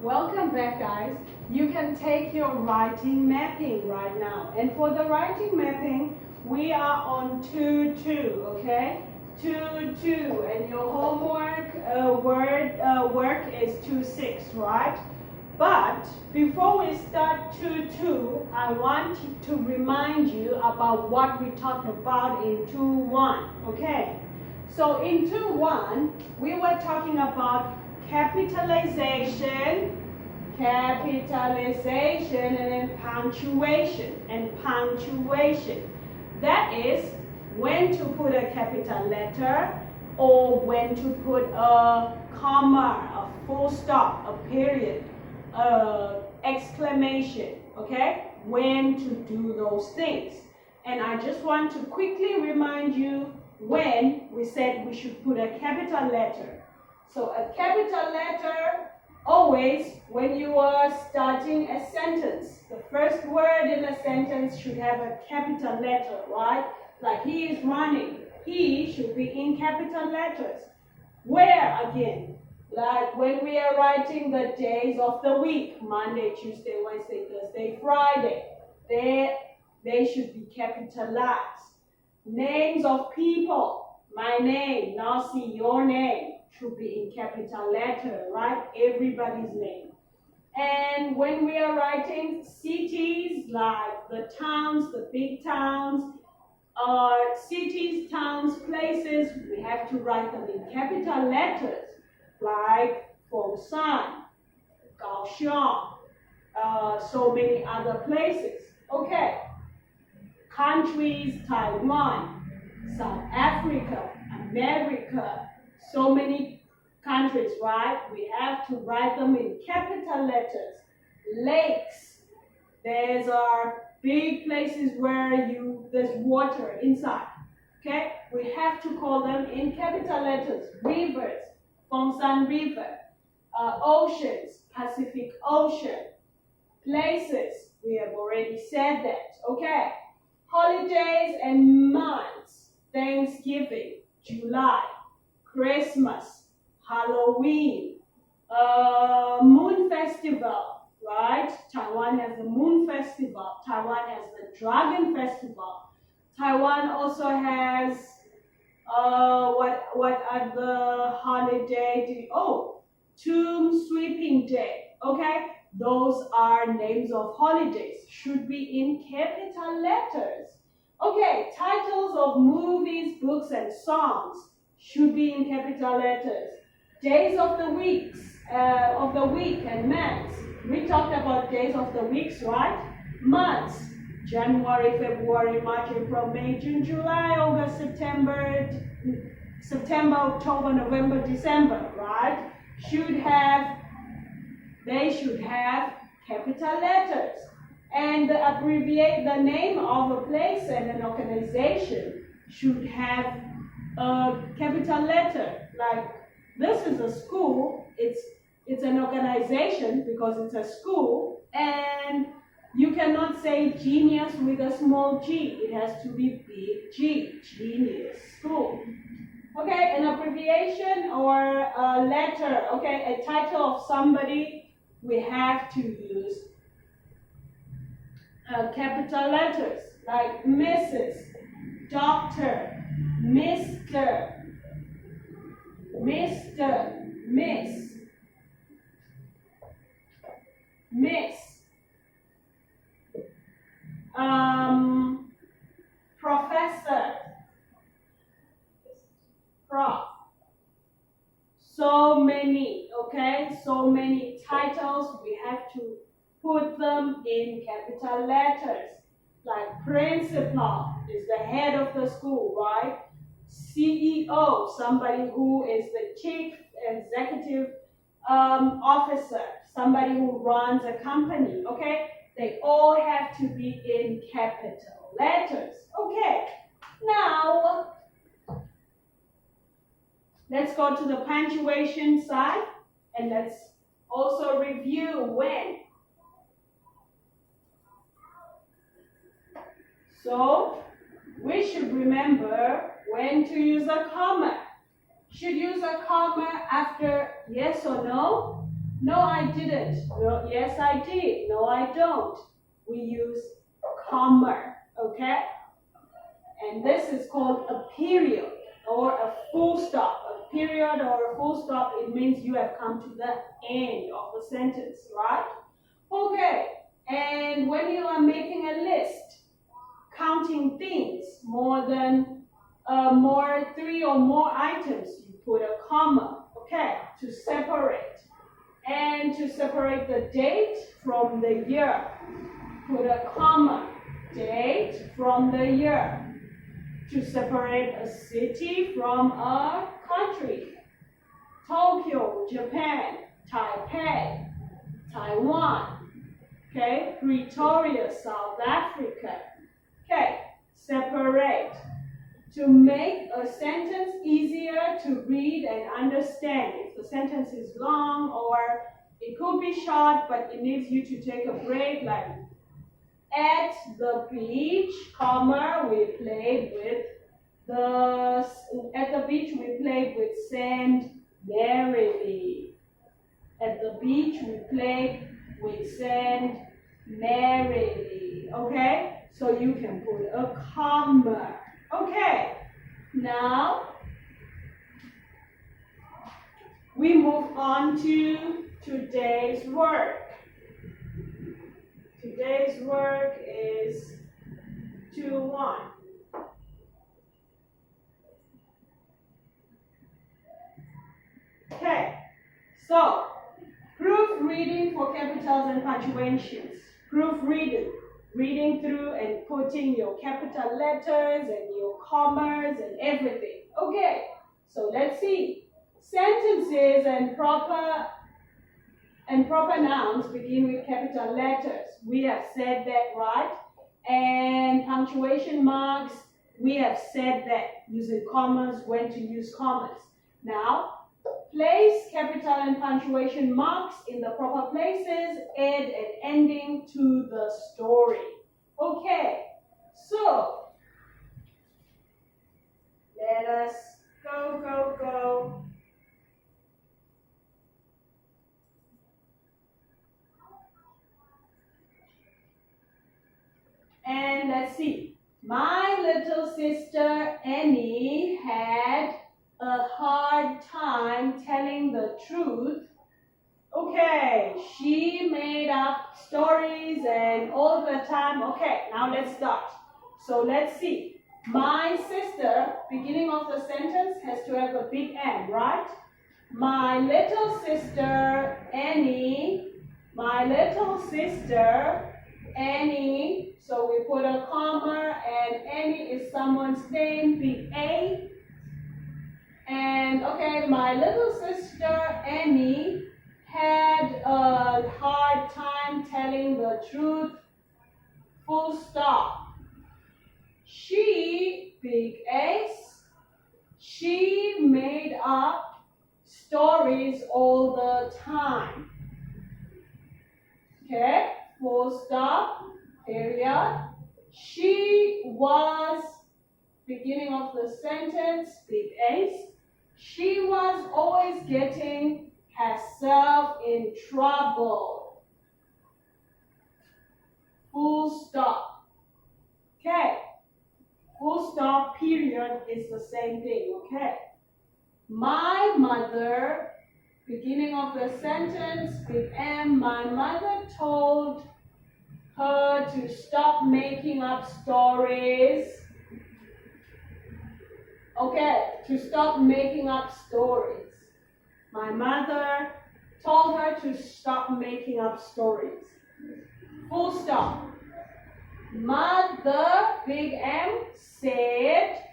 Welcome back, guys. You can take your writing mapping right now. And for the writing mapping, we are on 2-2, okay? 2-2, and your homework work is 2-6, right? But before we start 2-2, I want to remind you about what we talked about in 2-1, okay? So in 2-1, we were talking about capitalization, and then punctuation. That is when to put a capital letter or when to put a comma, a full stop, a period, exclamation, okay? When to do those things. And I just want to quickly remind you when we said we should put a capital letter. So a capital letter, always when you are starting a sentence, the first word in a sentence should have a capital letter, right? Like he is running, he should be in capital letters. Where again? Like when we are writing the days of the week, Monday, Tuesday, Wednesday, Thursday, Friday, they should be capitalized. Names of people, my name, Nasi, your name, should be in capital letter, right? Everybody's name. And when we are writing cities, like the towns, the big towns, cities, towns, places, we have to write them in capital letters, like Foshan, Kaohsiung, so many other places. Okay. Countries, Taiwan, South Africa, America, so many countries, right? We have to write them in capital letters. Lakes, there's our big places where there's water inside, okay? We have to call them in capital letters. Rivers, Fengshan River. Oceans, Pacific Ocean. Places, we have already said that, okay? Holidays and months, Thanksgiving, July, Christmas, Halloween, Moon Festival, right? Taiwan has the Moon Festival. Taiwan has the Dragon Festival. Taiwan also has, what are the holiday? Tomb Sweeping Day, okay? Those are names of holidays, should be in capital letters. Okay, titles of movies, books, and songs should be in capital letters. Days of the week and months. We talked about days of the weeks, right? Months. January, February, March, April, May, June, July, August, September, October, November, December, right? They should have capital letters. And the name of a place and an organization should have a capital letter. Like this is a school, it's an organization because it's a school, and you cannot say genius with a small g. It has to be big G, genius, school. Okay, an abbreviation or a letter, okay, a title of somebody, we have to use capital letters like Mrs., Doctor, Mr., Miss, Professor, Prof. So many, okay? So many titles, we have to put them in capital letters. Like principal is the head of the school, right? CEO, somebody who is the chief executive officer, somebody who runs a company, okay? They all have to be in capital letters. Okay, now let's go to the punctuation side and let's also review when. So we should remember when to use a comma. Should use a comma after yes or no? No, I didn't. No, yes, I did. No, I don't. We use comma, okay? And this is called a period or a full stop. A period or a full stop, it means you have come to the end of the sentence, right? Okay, and when you are making a list, counting things, more 3 or more items, you put a comma, okay, to separate. And to separate the date from the year, put a comma, date from the year. To separate a city from a country, Tokyo, Japan, Taipei, Taiwan, okay, Pretoria, South Africa. Okay, separate. To make a sentence easier to read and understand. If the sentence is long or it could be short, but it needs you to take a break, like at the beach, comma, we played with sand merrily. At the beach, we played with sand merrily. Okay? So you can put a comma. Okay, now we move on to today's work. Today's work is 2-1. Okay, so proofreading for capitals and punctuations. Proofreading. Reading through and putting your capital letters and your commas and everything. Okay, so let's see. Sentences and proper nouns begin with capital letters. We have said that, right? And punctuation marks, we have said that. Using commas, when to use commas. Now, place capital and punctuation marks in the proper places, add an ending to the story. Okay, so let us go. And let's see. My little sister Annie had a hard time telling the truth. Okay, she made up stories and all the time. Okay, now let's start. So let's see. My sister, beginning of the sentence, has to have a big M, right? My little sister Annie. My little sister Annie. So we put a comma, and Annie is someone's name, big A. And okay, my little sister Annie had a hard time telling the truth, full stop. She, big S, she made up stories all the time. Okay, full stop, period. She was, beginning of the sentence, big S, she was always getting herself in trouble. Full stop. Okay. Full stop, period is the same thing, okay? My mother, beginning of the sentence, big M, my mother told her to stop making up stories. Okay, to stop making up stories. My mother told her to stop making up stories. Full stop. Mother, big M, said,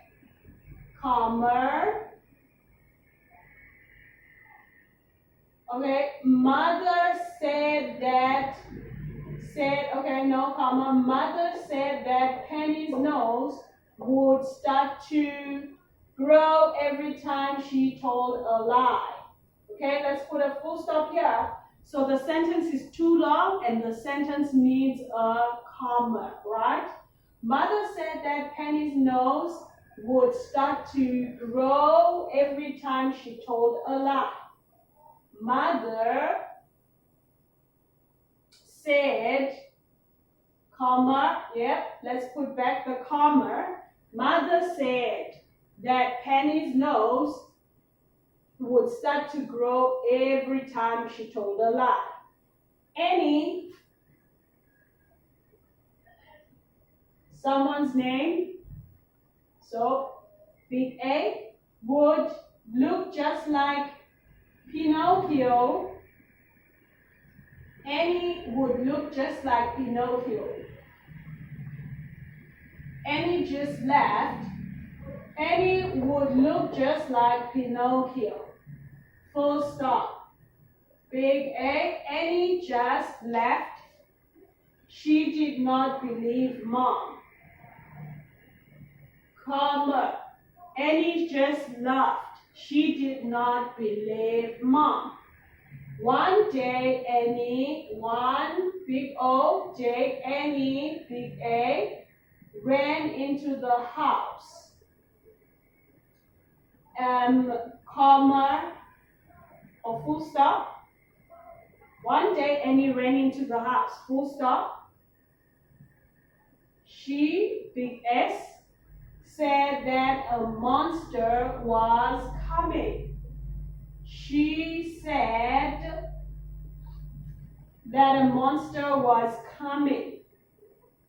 comma. Okay, mother said that, okay, no comma. Mother said that Penny's nose would start to grow every time she told a lie. Okay, let's put a full stop here. So the sentence is too long and the sentence needs a comma, right? Mother said that Penny's nose would start to grow every time she told a lie. Mother comma, yep, let's put back the comma. Mother said that Penny's nose would start to grow every time she told a lie. Any, someone's name, so big A, would look just like Pinocchio. Annie would look just like Pinocchio. Annie just laughed. Annie would look just like Pinocchio. Full stop. Big A, Annie just laughed. She did not believe Mom. Comma. Annie just laughed. She did not believe Mom. One day, Annie, one big O, J, Annie, big A, ran into the house. Comma, or full stop. One day, Annie ran into the house. Full stop. She, big S, said that a monster was coming. She said that a monster was coming.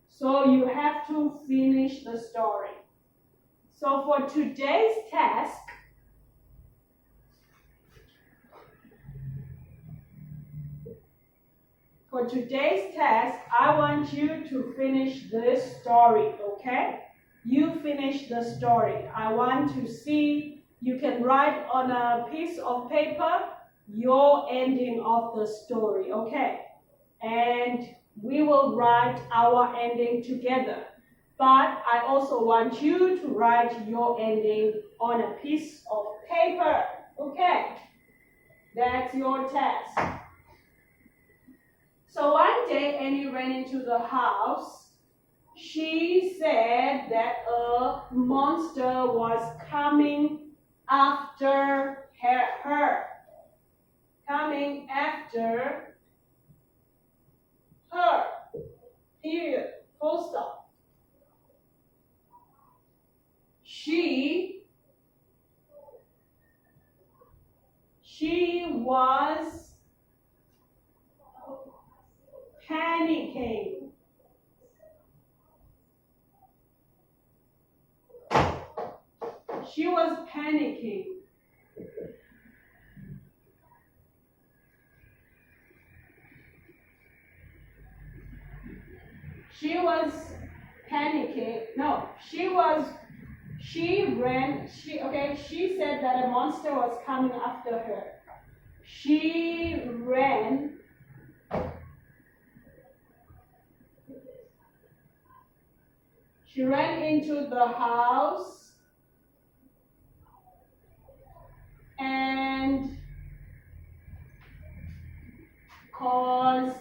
So you have to finish the story. So for today's task, I want you to finish this story, okay? You finish the story. I want to see, you can write on a piece of paper your ending of the story, okay? And we will write our ending together. But I also want you to write your ending on a piece of paper, okay? That's your task. So one day, Annie ran into the house. She said that a monster was coming after her. Coming after her. Here, full stop. She was panicking. She was panicking. She was panicking. No, she said that a monster was coming after her. She ran. She ran into the house and caused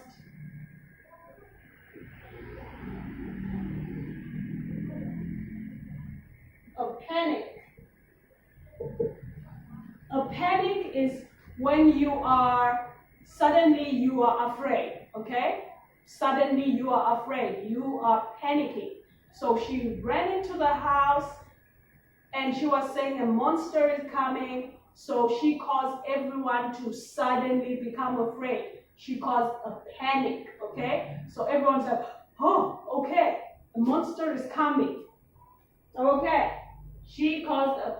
a panic. A panic is when suddenly you are afraid, okay? Suddenly you are afraid, you are panicking. So she ran into the house and she was saying a monster is coming. So she caused everyone to suddenly become afraid. She caused a panic, okay? So everyone said, oh, okay, a monster is coming. Okay, she caused a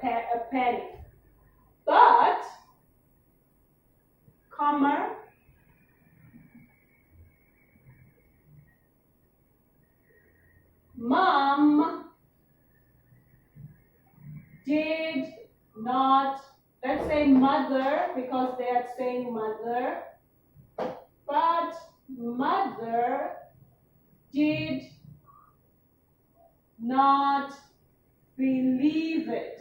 panic. But, comma, Mom did not, let's say mother, because they are saying mother, but mother did not believe it.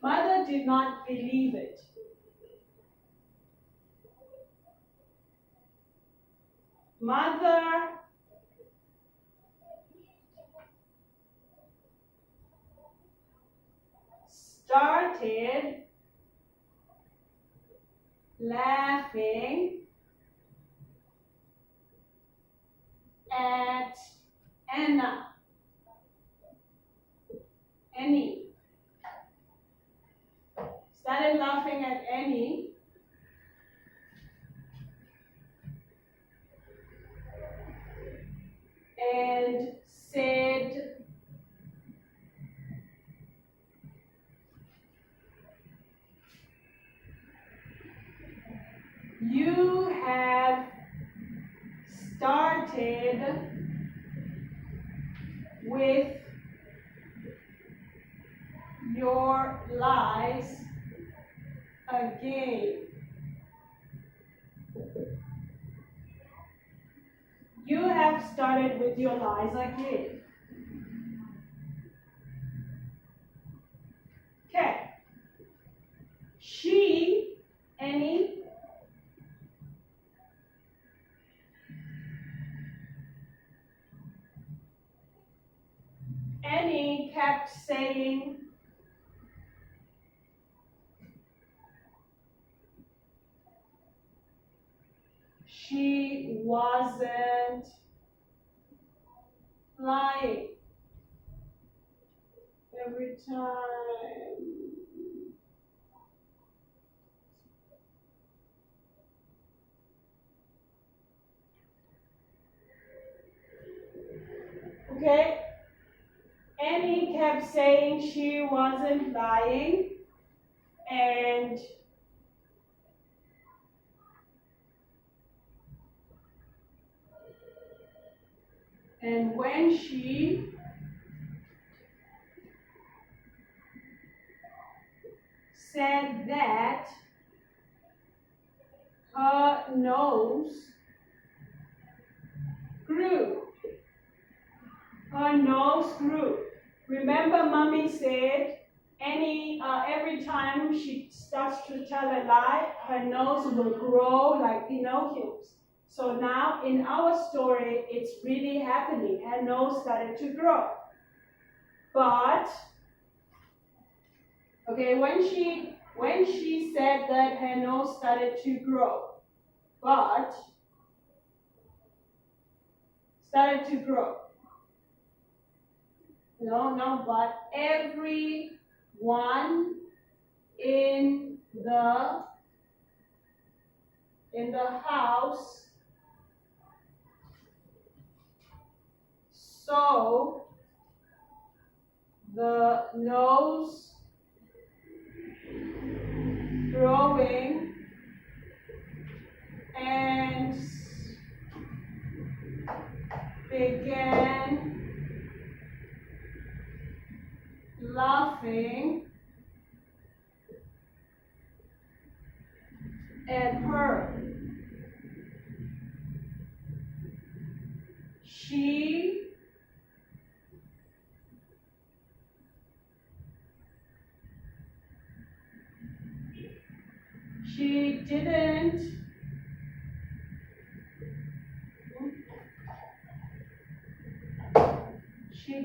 Mother did not believe it. Mother started laughing at Anna. Annie. Started laughing at Annie. And said, you have started with your lies again. You have started with your lies again. Okay. She, Annie, kept saying, she wasn't lying. Every time. Okay? Annie kept saying she wasn't lying, and when she said that, her nose grew. Her nose grew. Remember, Mommy said every time she starts to tell a lie, her nose will grow like Pinocchio's. So now in our story, it's really happening. Her nose started to grow. But, okay, when she said that her nose started to grow, but started to grow. No, but everyone in the house saw the nose growing and began laughing at her. She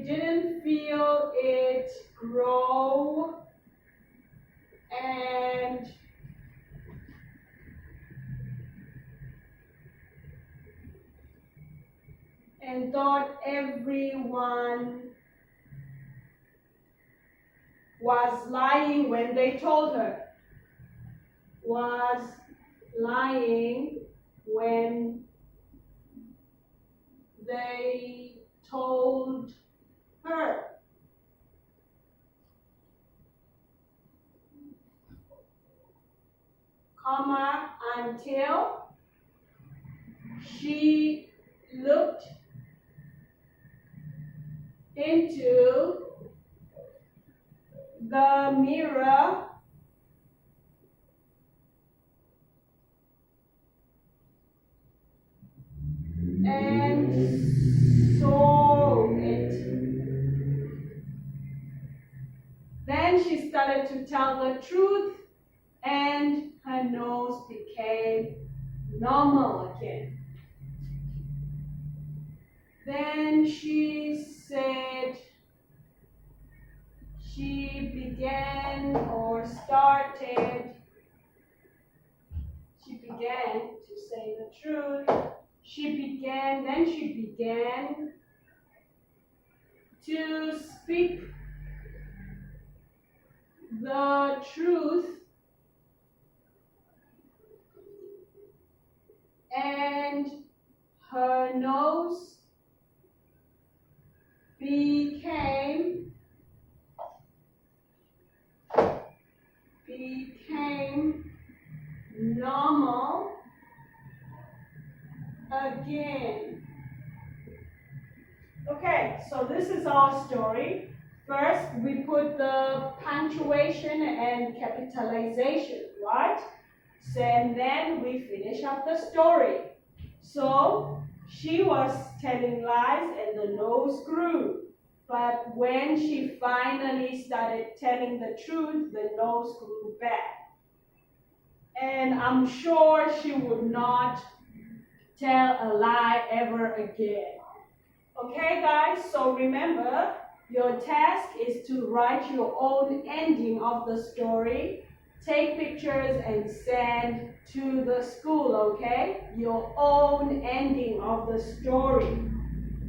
didn't feel it grow and thought everyone was lying when they told her. Was lying when they told her. Comma, until she looked into the mirror and saw it. Then she started to tell the truth, and her nose became normal again. Then she said she began to say the truth. Then she began to speak the truth, and her nose became normal again. Okay, so this is our story. First, we put the punctuation and capitalization, right? So, and then we finish up the story. So, she was telling lies and the nose grew. But when she finally started telling the truth, the nose grew back. And I'm sure she would not tell a lie ever again. Okay, guys, so remember, your task is to write your own ending of the story, take pictures and send to the school, okay? Your own ending of the story.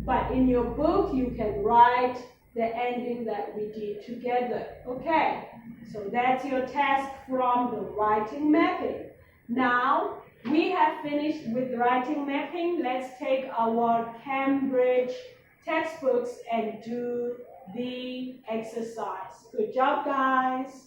But in your book, you can write the ending that we did together, okay? So that's your task from the writing mapping. Now, we have finished with writing mapping. Let's take our Cambridge textbooks and do the exercise. Good job, guys.